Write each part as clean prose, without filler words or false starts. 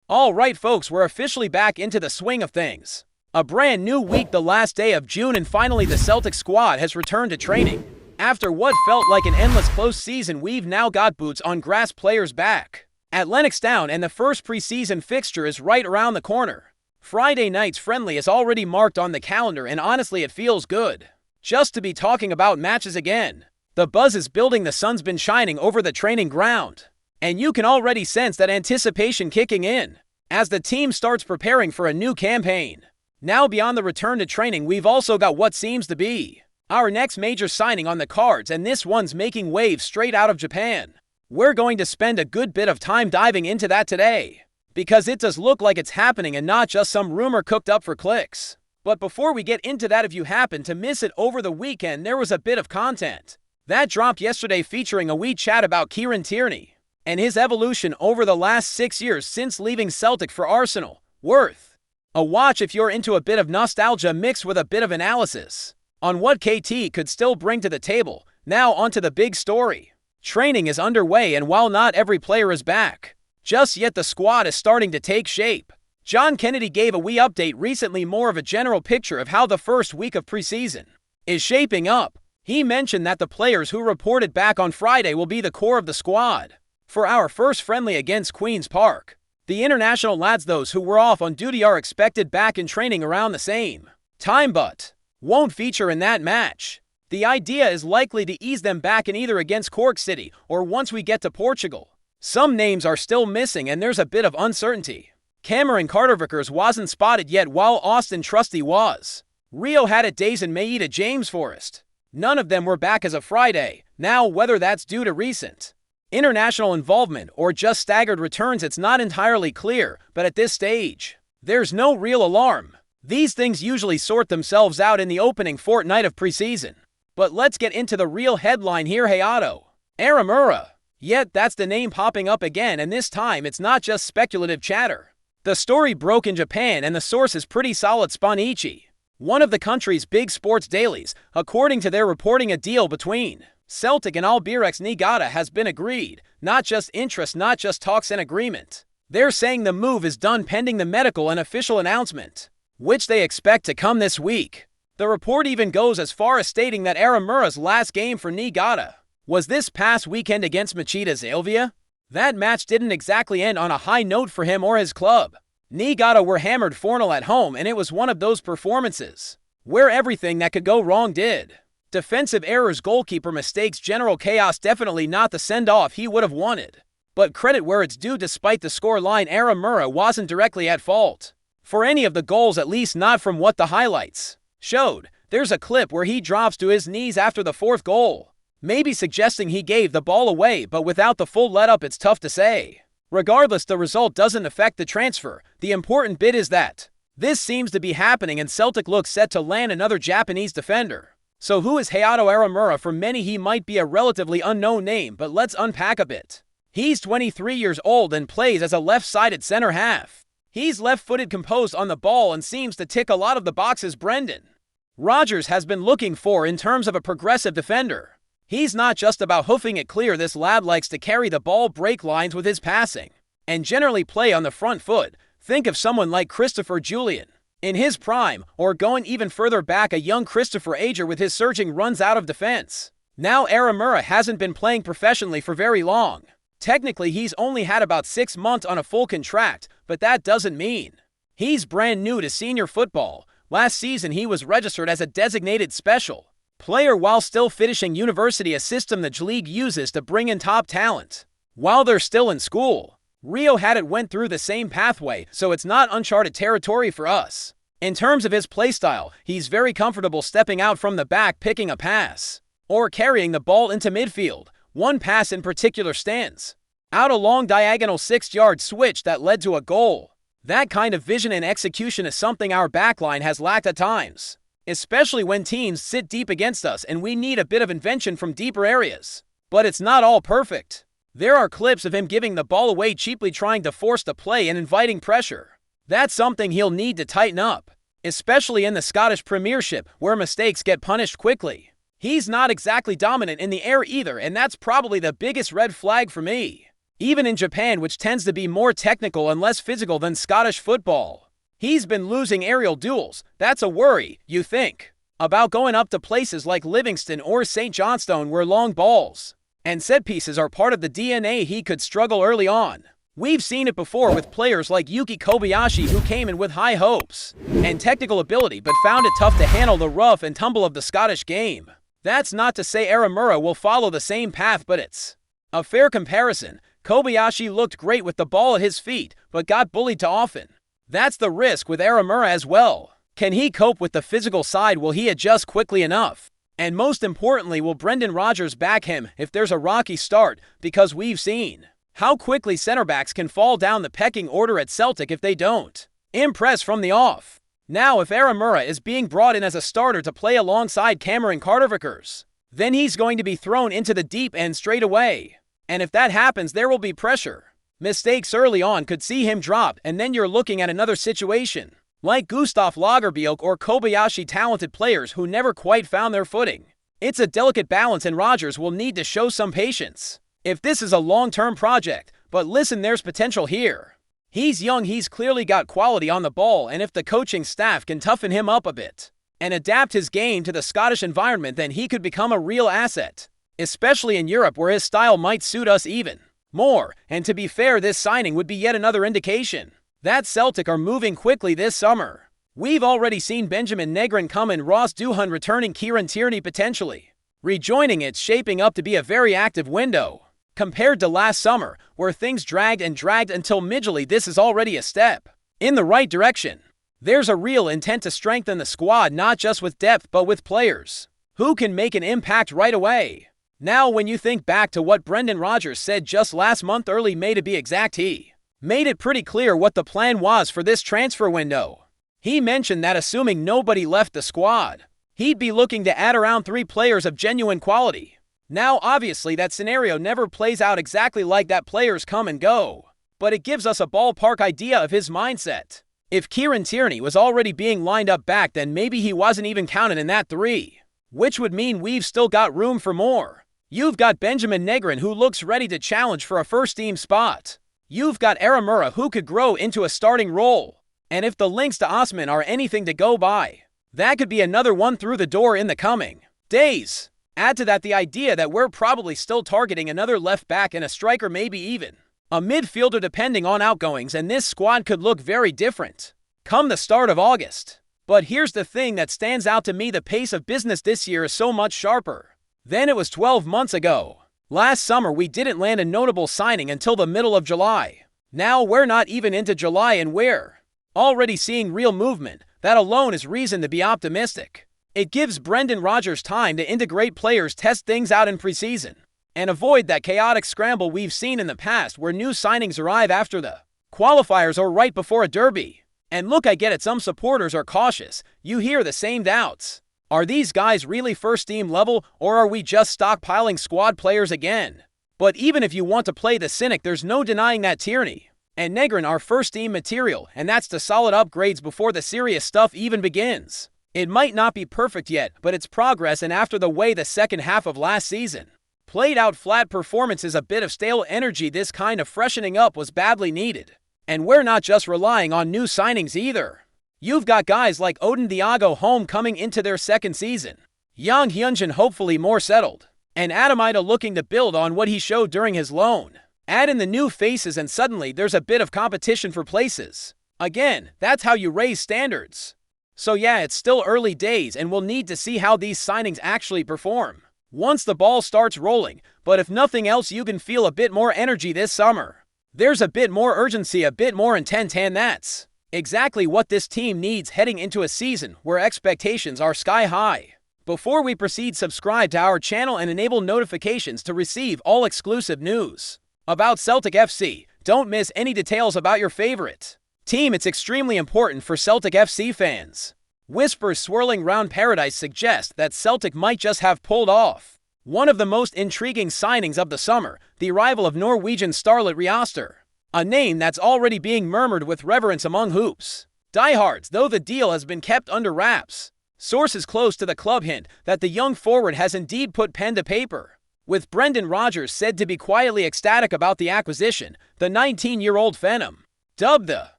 Alright folks, we're officially back into the swing of things. A brand new week, the last day of June, and finally the Celtic squad has returned to training. After what felt like an endless close season, we've now got boots on grass players back at Lennoxtown, and the first preseason fixture is right around the corner. Friday night's friendly is already marked on the calendar, and honestly it feels good just to be talking about matches again. The buzz is building, the sun's been shining over the training ground, and you can already sense that anticipation kicking in as the team starts preparing for a new campaign. Now beyond the return to training, we've also got what seems to be our next major signing on the cards, and this one's making waves straight out of Japan. We're going to spend a good bit of time diving into that today, because it does look like it's happening and not just some rumor cooked up for clicks. But before we get into that, if you happen to miss it over the weekend, there was a bit of content that dropped yesterday featuring a wee chat about Kieran Tierney and his evolution over the last 6 years since leaving Celtic for Arsenal. Worth a watch if you're into a bit of nostalgia mixed with a bit of analysis on what KT could still bring to the table. Now onto the big story. Training is underway, and while not every player is back just yet, the squad is starting to take shape. John Kennedy gave a wee update recently, more of a general picture of how the first week of preseason is shaping up. He mentioned that the players who reported back on Friday will be the core of the squad for our first friendly against Queen's Park. The international lads, those who were off on duty, are expected back in training around the same time but won't feature in that match. The idea is likely to ease them back in either against Cork City or once we get to Portugal. Some names are still missing and there's a bit of uncertainty. Cameron Carter-Vickers wasn't spotted yet, while Austin Trusty was. Rio had it days and Maeda James Forrest. None of them were back as of Friday. Now, whether that's due to recent international involvement or just staggered returns, it's not entirely clear, but at this stage, there's no real alarm. These things usually sort themselves out in the opening fortnight of preseason. But let's get into the real headline here. Hayao Aramura. Yet that's the name popping up again, and this time it's not just speculative chatter. The story broke in Japan, and the source is pretty solid. Spanichi, one of the country's big sports dailies, according to their reporting, a deal between Celtic and Albirex Niigata has been agreed. Not just interest, not just talks and agreement. They're saying the move is done pending the medical and official announcement, which they expect to come this week. The report even goes as far as stating that Aramura's last game for Niigata was this past weekend against Machida Zelvia. That match didn't exactly end on a high note for him or his club. Niigata were hammered 4-0 at home, and it was one of those performances where everything that could go wrong did. Defensive errors, goalkeeper mistakes, general chaos, definitely not the send-off he would have wanted. But credit where it's due, despite the score line, Aramura wasn't directly at fault for any of the goals, at least not from what the highlights showed. There's a clip where he drops to his knees after the fourth goal, maybe suggesting he gave the ball away, but without the full let-up it's tough to say. Regardless, the result doesn't affect the transfer. The important bit is that this seems to be happening, and Celtic looks set to land another Japanese defender. So who is Hayao Aramura? For many he might be a relatively unknown name, but let's unpack a bit. He's 23 years old and plays as a left-sided center half. He's left-footed, composed on the ball, and seems to tick a lot of the boxes Brendan Rodgers has been looking for in terms of a progressive defender. He's not just about hoofing it clear. This lad likes to carry the ball, break lines with his passing, and generally play on the front foot. Think of someone like Christopher Julian in his prime, or going even further back, a young Christopher Ager with his surging runs out of defense. Now Aramura hasn't been playing professionally for very long. Technically, he's only had about 6 months on a full contract, but that doesn't mean he's brand new to senior football. Last season, he was registered as a designated special player while still finishing university, a system the J League uses to bring in top talent while they're still in school. Rio had it went through the same pathway, so it's not uncharted territory for us. In terms of his playstyle, he's very comfortable stepping out from the back, picking a pass, or carrying the ball into midfield. One pass in particular stands out, a long diagonal 6-yard switch that led to a goal. That kind of vision and execution is something our backline has lacked at times, especially when teams sit deep against us and we need a bit of invention from deeper areas. But it's not all perfect. There are clips of him giving the ball away cheaply, trying to force the play and inviting pressure. That's something he'll need to tighten up, especially in the Scottish Premiership, where mistakes get punished quickly. He's not exactly dominant in the air either, and that's probably the biggest red flag for me. even in Japan, which tends to be more technical and less physical than Scottish football. He's been losing aerial duels. That's a worry, you think, about going up to places like Livingston or St. Johnstone where long balls and set pieces are part of the DNA. He could struggle early on. We've seen it before with players like Yuki Kobayashi, who came in with high hopes and technical ability but found it tough to handle the rough and tumble of the Scottish game. That's not to say Aramura will follow the same path, but it's a fair comparison. Kobayashi looked great with the ball at his feet, but got bullied too often. That's the risk with Aramura as well. Can he cope with the physical side? Will he adjust quickly enough? And most importantly, will Brendan Rodgers back him if there's a rocky start? Because we've seen how quickly center-backs can fall down the pecking order at Celtic if they don't impress from the off. Now, if Aramura is being brought in as a starter to play alongside Cameron Carter-Vickers, then he's going to be thrown into the deep end straight away. And if that happens, there will be pressure. Mistakes early on could see him drop, and then you're looking at another situation like Gustav Lagerbielke or Kobayashi, talented players who never quite found their footing. It's a delicate balance, and Rodgers will need to show some patience if this is a long-term project. But listen, there's potential here. He's young, he's clearly got quality on the ball, and if the coaching staff can toughen him up a bit and adapt his game to the Scottish environment, then he could become a real asset, especially in Europe where his style might suit us even more. And to be fair, this signing would be yet another indication that Celtic are moving quickly this summer. We've already seen Benjamin Negron come in, Ross Doohan returning, Kieran Tierney potentially rejoining. It's shaping up to be a very active window. Compared to last summer, where things dragged and dragged until midgely, this is already a step in the right direction. There's a real intent to strengthen the squad, not just with depth, but with players who can make an impact right away. Now, when you think back to what Brendan Rodgers said just last month, early May to be exact, he made it pretty clear what the plan was for this transfer window. He mentioned that assuming nobody left the squad, he'd be looking to add around 3 players of genuine quality. Now, obviously, that scenario never plays out exactly like that. Players come and go, but it gives us a ballpark idea of his mindset. If Kieran Tierney was already being lined up back, then maybe he wasn't even counted in that 3, which would mean we've still got room for more. You've got Benjamin Negron, who looks ready to challenge for a first-team spot. You've got Aramura, who could grow into a starting role. And if the links to Osman are anything to go by, that could be another one through the door in the coming days. Add to that the idea that we're probably still targeting another left back and a striker, maybe even a midfielder depending on outgoings, and this squad could look very different come the start of August. But here's the thing that stands out to me: the pace of business this year is so much sharper than it was 12 months ago. Last summer we didn't land a notable signing until the middle of July. Now we're not even into July and we're already seeing real movement. That alone is reason to be optimistic. It gives Brendan Rodgers time to integrate players, test things out in preseason, and avoid that chaotic scramble we've seen in the past where new signings arrive after the qualifiers or right before a derby. And look, I get it, some supporters are cautious. You hear the same doubts. Are these guys really first-team level, or are we just stockpiling squad players again? But even if you want to play the cynic, there's no denying that Tierney and Negron are first-team material, and that's the solid upgrades before the serious stuff even begins. It might not be perfect yet, but it's progress, and after the way the second half of last season played out, flat performances, a bit of stale energy, this kind of freshening up was badly needed. And we're not just relying on new signings either. You've got guys like Odin Diogo Home coming into their second season, Yang Hyunjin hopefully more settled, and Adamaida looking to build on what he showed during his loan. Add in the new faces and suddenly there's a bit of competition for places. Again, that's how you raise standards. So yeah, it's still early days and we'll need to see how these signings actually perform once the ball starts rolling. But if nothing else, you can feel a bit more energy this summer. There's a bit more urgency, a bit more intent, and that's exactly what this team needs heading into a season where expectations are sky high. Before we proceed, subscribe to our channel and enable notifications to receive all exclusive news about Celtic FC. Don't miss any details about your favorite team. It's extremely important for Celtic FC fans. Whispers swirling round Paradise suggest that Celtic might just have pulled off one of the most intriguing signings of the summer, the arrival of Norwegian starlet ØRJASÆTER, a name that's already being murmured with reverence among hoops diehards, though the deal has been kept under wraps. Sources close to the club hint that the young forward has indeed put pen to paper With Brendan Rodgers said to be quietly ecstatic about the acquisition, the 19-year-old Phenom, dubbed the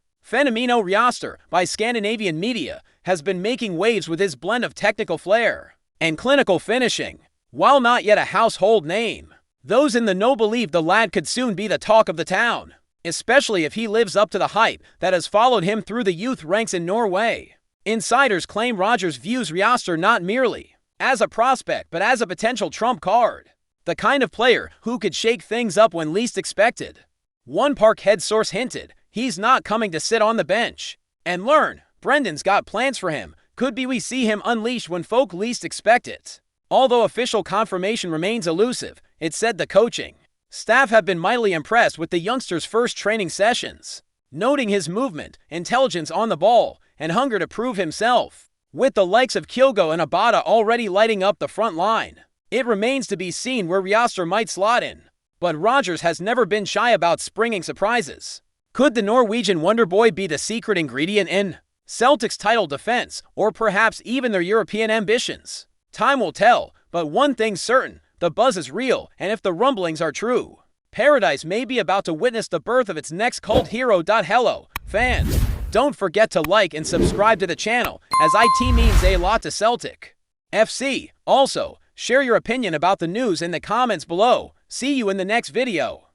Fenomeno Ryaster by Scandinavian media, has been making waves with his blend of technical flair and clinical finishing. While not yet a household name, those in the know believe the lad could soon be the talk of the town, especially if he lives up to the hype that has followed him through the youth ranks in Norway. Insiders claim Rodgers views Ryaster not merely as a prospect but as a potential trump card, the kind of player who could shake things up when least expected. One Parkhead source hinted he's not coming to sit on the bench and learn. Brendan's got plans for him. Could be we see him unleashed when folk least expect it. Although official confirmation remains elusive, it said the coaching staff have been mightily impressed with the youngster's first training sessions, noting his movement, intelligence on the ball, and hunger to prove himself. With the likes of Kyogo and Iwata already lighting up the front line, it remains to be seen where Ryaster might slot in. But Rodgers has never been shy about springing surprises. Could the Norwegian wonder boy be the secret ingredient in Celtic's title defense, or perhaps even their European ambitions? Time will tell, but one thing's certain, the buzz is real, and if the rumblings are true, Paradise may be about to witness the birth of its next cult hero. Hello, fans. Don't forget to like and subscribe to the channel, as IT means a lot to Celtic FC. Also, share your opinion about the news in the comments below. See you in the next video.